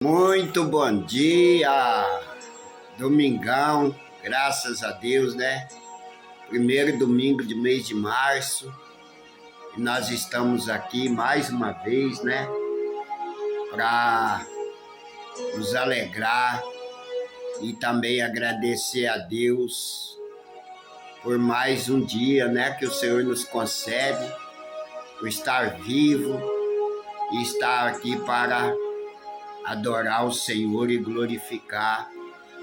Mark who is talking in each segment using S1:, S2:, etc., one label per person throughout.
S1: Muito bom dia, domingão, graças a Deus, né? Primeiro domingo de mês de março, e nós estamos aqui mais uma vez, né? Para nos alegrar e também agradecer a Deus por mais um dia, né? Que o Senhor nos concede, por estar vivo e estar aqui para adorar o Senhor e glorificar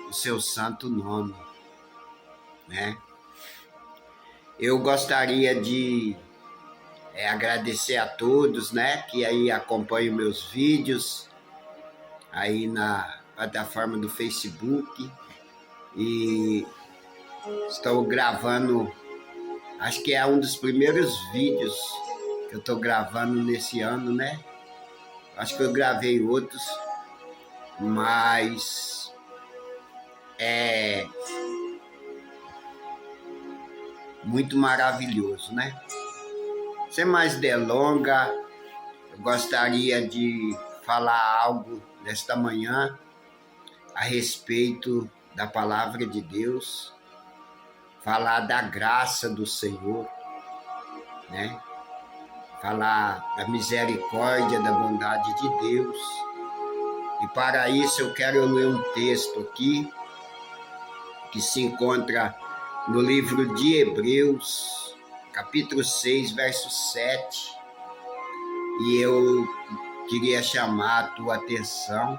S1: o seu santo nome, né? Eu gostaria de agradecer a todos, né, que aí acompanham meus vídeos aí na plataforma do Facebook, e estou gravando, acho que é um dos primeiros vídeos que eu estou gravando nesse ano, né? Acho que eu gravei outros, mas é muito maravilhoso, né? Sem mais delongas, eu gostaria de falar algo nesta manhã a respeito da palavra de Deus, falar da graça do Senhor, né? Falar da misericórdia, da bondade de Deus. E para isso eu quero ler um texto aqui que se encontra no livro de Hebreus, capítulo 6, verso 7, e eu queria chamar a tua atenção,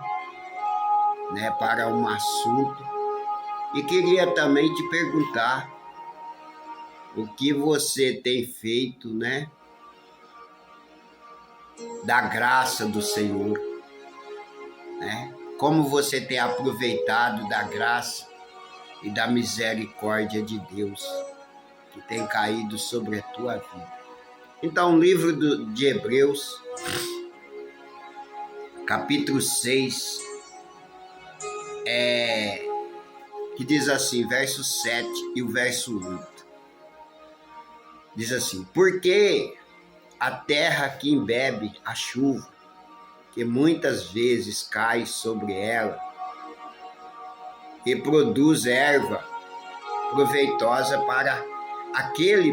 S1: né, para um assunto, e queria também te perguntar o que você tem feito, né, da graça do Senhor, né? Como você tem aproveitado da graça e da misericórdia de Deus que tem caído sobre a tua vida. Então, o livro de Hebreus, capítulo 6, que diz assim, verso 7 e o verso 8. Diz assim: porque a terra que embebe a chuva, que muitas vezes cai sobre ela, e produz erva proveitosa para aqueles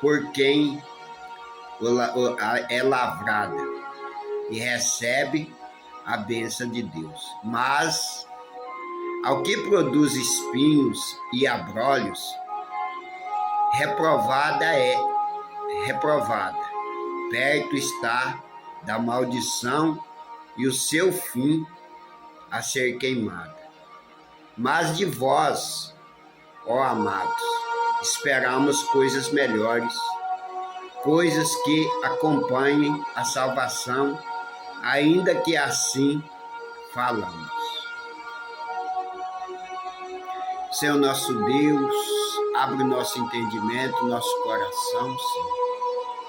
S1: por quem é lavrada, e recebe a bênção de Deus. Mas ao que produz espinhos e abrolhos, reprovada, perto está da maldição e o seu fim a ser queimada. Mas de vós, ó amados, esperamos coisas melhores, coisas que acompanhem a salvação, ainda que assim falamos. Senhor nosso Deus, abre o nosso entendimento, nosso coração, Senhor,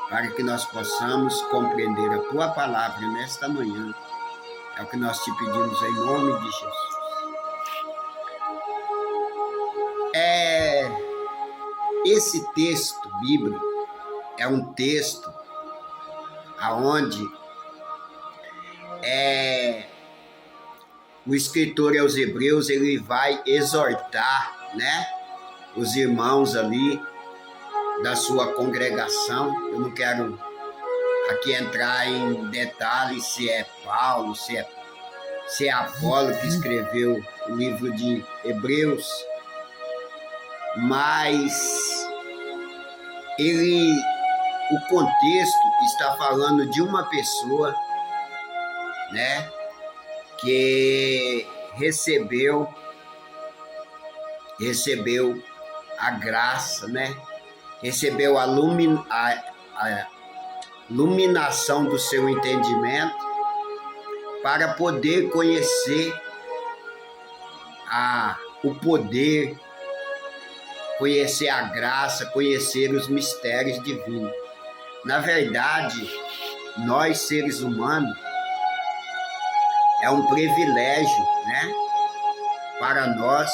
S1: para que nós possamos compreender a tua palavra nesta manhã. É o que nós te pedimos em nome de Jesus. Esse texto bíblico é um texto aonde o escritor aos Hebreus, ele vai exortar, né, os irmãos ali da sua congregação. Eu não quero aqui entrar em detalhes se é Paulo, se é Apolo que escreveu o livro de Hebreus, mas o contexto está falando de uma pessoa, né, que recebeu a graça, né, recebeu a iluminação do seu entendimento para poder conhecer o poder, conhecer a graça, conhecer os mistérios divinos. Na verdade, nós seres humanos, é um privilégio, né, para nós,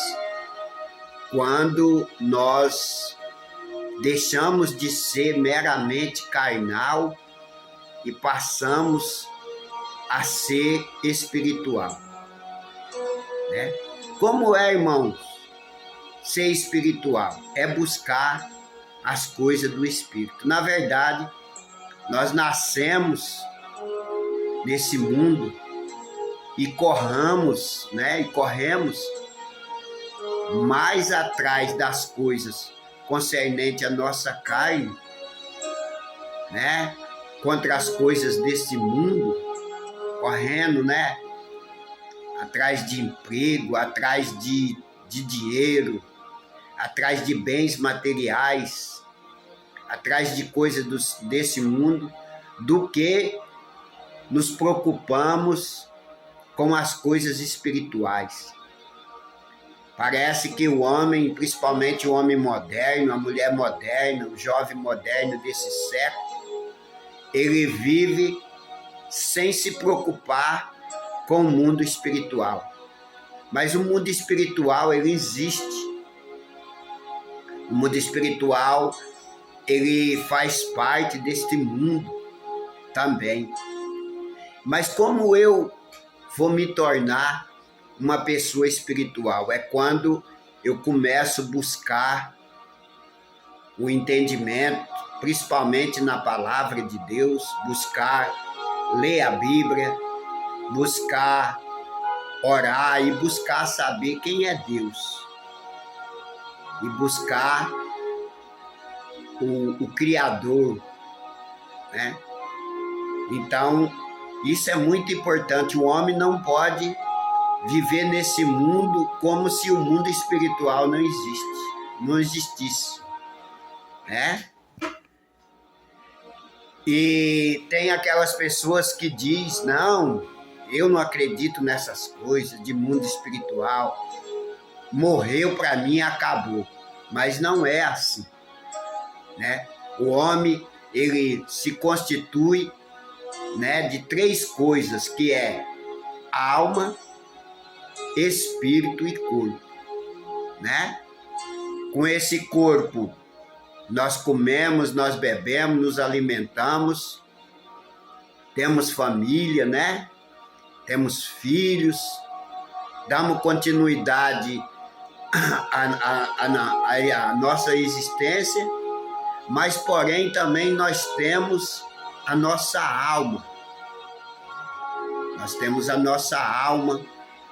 S1: quando nós deixamos de ser meramente carnal e passamos a ser espiritual, né? Como é, irmãos, ser espiritual? É buscar as coisas do Espírito. Na verdade, nós nascemos nesse mundo e corremos, né? E corremos mais atrás das coisas concernente à nossa carne, né? Contra as coisas desse mundo, correndo, né? Atrás de emprego, atrás de dinheiro, atrás de bens materiais, atrás de coisas desse mundo, do que nos preocupamos com as coisas espirituais. Parece que o homem, principalmente o homem moderno, a mulher moderna, o jovem moderno desse século, ele vive sem se preocupar com o mundo espiritual. Mas o mundo espiritual, ele existe. O mundo espiritual, ele faz parte deste mundo também. Mas como eu vou me tornar uma pessoa espiritual? É quando eu começo a buscar o entendimento, principalmente na palavra de Deus, buscar ler a Bíblia, buscar orar e buscar saber quem é Deus. E buscar o Criador, né? Então, isso é muito importante. O homem não pode viver nesse mundo como se o mundo espiritual não existisse, né? E tem aquelas pessoas que dizem, não, eu não acredito nessas coisas de mundo espiritual, morreu para mim e acabou. Mas não é assim, né? O homem, ele se constitui, né, de três coisas, que é alma, espírito e corpo, né? Com esse corpo, nós comemos, nós bebemos, nos alimentamos, temos família, né? Temos filhos, damos continuidade à nossa existência, mas porém também nós temos a nossa alma. Nós temos a nossa alma,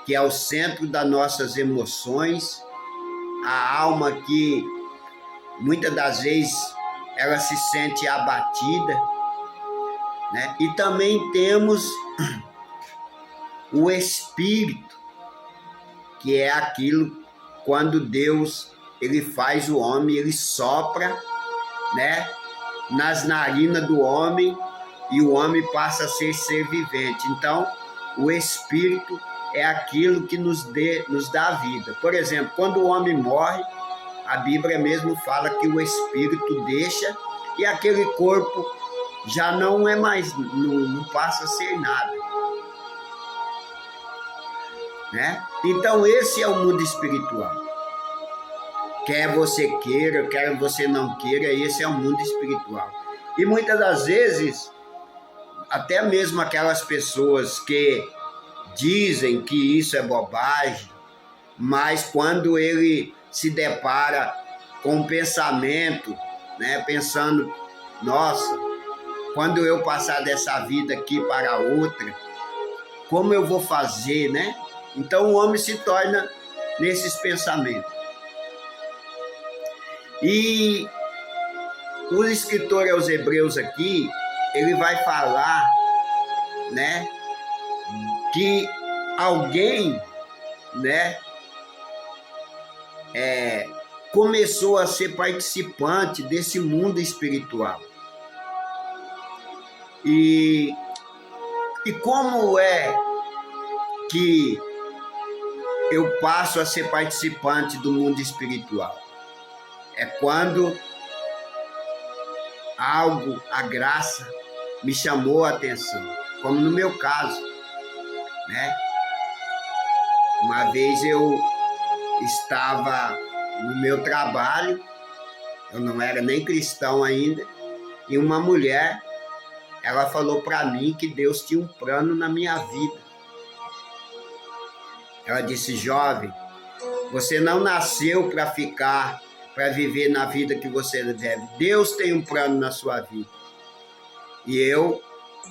S1: que é o centro das nossas emoções, a alma que muitas das vezes ela se sente abatida, né? E também temos o espírito, que é aquilo quando Deus ele faz o homem, ele sopra, né, nas narinas do homem e o homem passa a ser vivente. Então, o espírito é aquilo que nos dá vida. Por exemplo, quando o homem morre, a Bíblia mesmo fala que o espírito deixa e aquele corpo já não é mais, não passa a ser nada, né? Então esse é o mundo espiritual. Quer você queira, quer você não queira, esse é o mundo espiritual. E muitas das vezes, até mesmo aquelas pessoas que dizem que isso é bobagem, mas quando ele se depara com um pensamento, né, pensando, nossa, quando eu passar dessa vida aqui para outra, como eu vou fazer, né? Então o homem se torna nesses pensamentos. E o escritor aos Hebreus aqui, ele vai falar, né, que alguém, né, começou a ser participante desse mundo espiritual. E como é que eu passo a ser participante do mundo espiritual? É quando algo, a graça, me chamou a atenção, como no meu caso, né? Uma vez eu estava no meu trabalho, eu não era nem cristão ainda, e uma mulher ela falou para mim que Deus tinha um plano na minha vida. Ela disse: jovem, você não nasceu para viver na vida que você deve. Deus tem um plano na sua vida. E eu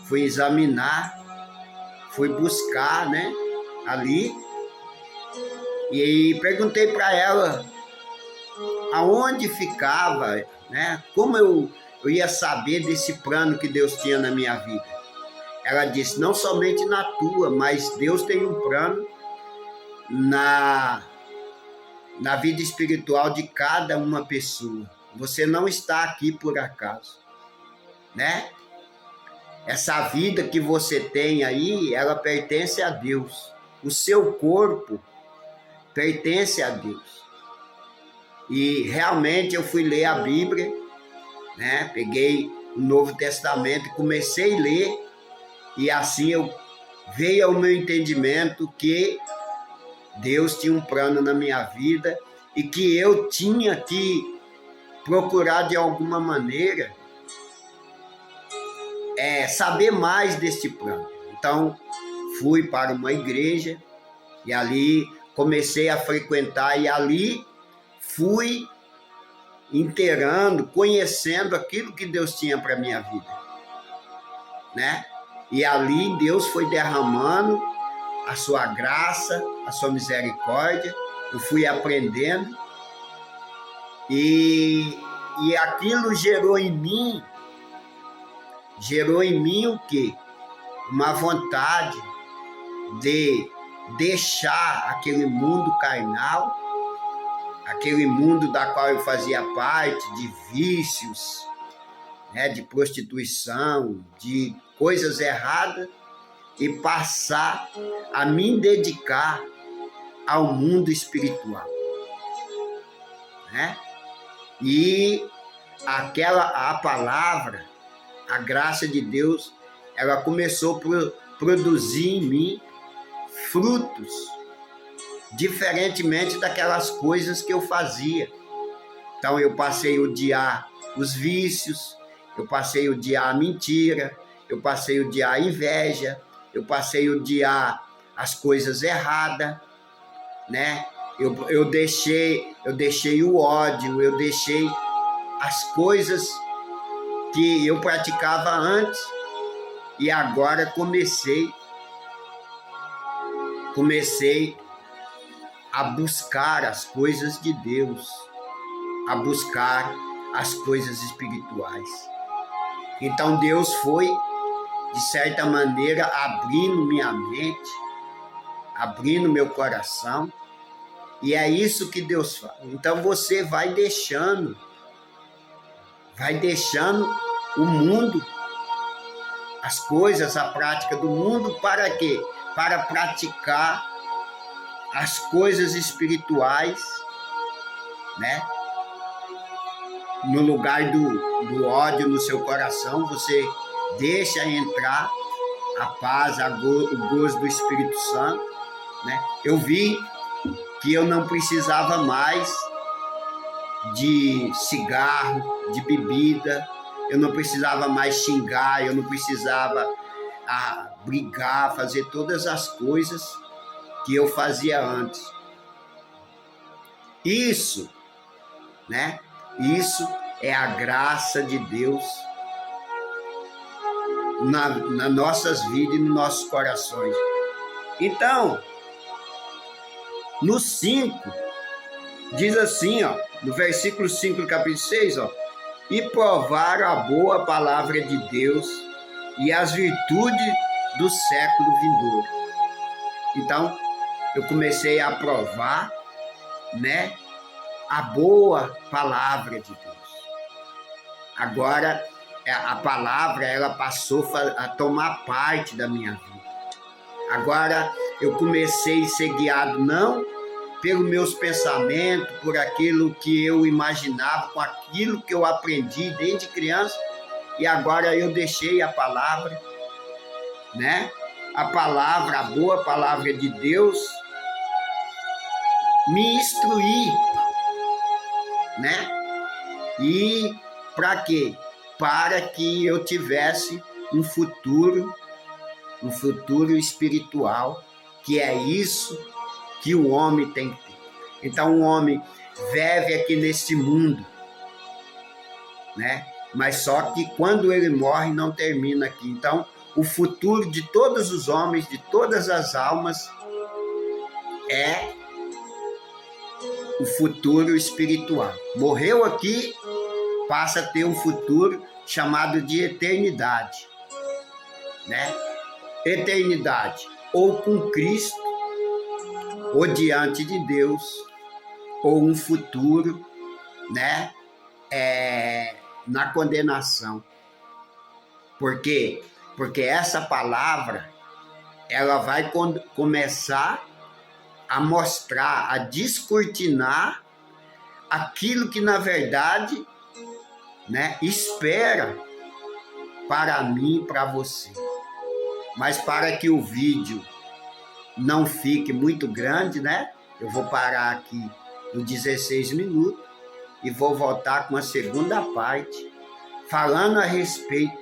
S1: fui examinar, fui buscar, né, ali, e perguntei para ela aonde ficava, né, como eu ia saber desse plano que Deus tinha na minha vida. Ela disse: não somente na tua, mas Deus tem um plano na vida espiritual de cada uma pessoa. Você não está aqui por acaso, né? Essa vida que você tem aí, ela pertence a Deus. O seu corpo pertence a Deus. E realmente eu fui ler a Bíblia, né? Peguei o Novo Testamento e comecei a ler, e assim veio ao meu entendimento que Deus tinha um plano na minha vida e que eu tinha que procurar de alguma maneira saber mais deste plano. Então, fui para uma igreja e ali comecei a frequentar, e ali fui inteirando, conhecendo aquilo que Deus tinha para a minha vida, né? E ali Deus foi derramando a sua graça, a sua misericórdia. Eu fui aprendendo e aquilo gerou em mim o quê? Uma vontade de deixar aquele mundo carnal, aquele mundo da qual eu fazia parte, de vícios, né, de prostituição, de coisas erradas, e passar a me dedicar ao mundo espiritual, né? E a palavra, a graça de Deus, ela começou a produzir em mim frutos, diferentemente daquelas coisas que eu fazia. Então eu passei a odiar os vícios, eu passei a odiar a mentira, eu passei a odiar a inveja, eu passei a odiar as coisas erradas, né? Eu deixei o ódio, eu deixei as coisas que eu praticava antes, e agora comecei a buscar as coisas de Deus, a buscar as coisas espirituais. Então Deus foi, de certa maneira, abrindo minha mente, abrindo meu coração, e é isso que Deus faz. Então você vai deixando o mundo, as coisas, a prática do mundo, para quê? Para praticar as coisas espirituais, né? No lugar do ódio no seu coração, você deixa entrar a paz, o gozo do Espírito Santo, né? Eu vi que eu não precisava mais de cigarro, de bebida, eu não precisava mais xingar, eu não precisava brigar, fazer todas as coisas que eu fazia antes. Isso, né? Isso é a graça de Deus nas nossas vidas e nos nossos corações. Então, no 5, diz assim, ó, no versículo 5 do capítulo 6, ó: e provaram a boa palavra de Deus e as virtudes do século vindouro. Então, eu comecei a provar, né, a boa palavra de Deus. Agora, a palavra, ela passou a tomar parte da minha vida. Agora, eu comecei a ser guiado não pelos meus pensamentos, por aquilo que eu imaginava, com aquilo que eu aprendi desde criança, e agora eu deixei a palavra, né? A palavra, a boa palavra de Deus, me instruir, né? E para quê? Para que eu tivesse um futuro espiritual, que é isso que o homem tem que ter. Então o homem vive aqui nesse mundo, né? Mas só que quando ele morre não termina aqui. Então o futuro de todos os homens, de todas as almas, é o futuro espiritual. Morreu aqui, passa a ter um futuro chamado de eternidade, né? Eternidade ou com Cristo, ou diante de Deus, ou um futuro, né? Na condenação. Por quê? Porque essa palavra, ela vai começar a mostrar, a descortinar aquilo que na verdade, né, espera para mim e para você. Mas para que o vídeo não fique muito grande, né, eu vou parar aqui no 16 minutos e vou voltar com a segunda parte, falando a respeito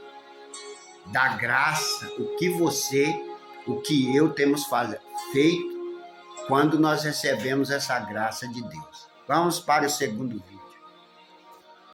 S1: da graça, o que eu temos feito quando nós recebemos essa graça de Deus. Vamos para o segundo vídeo.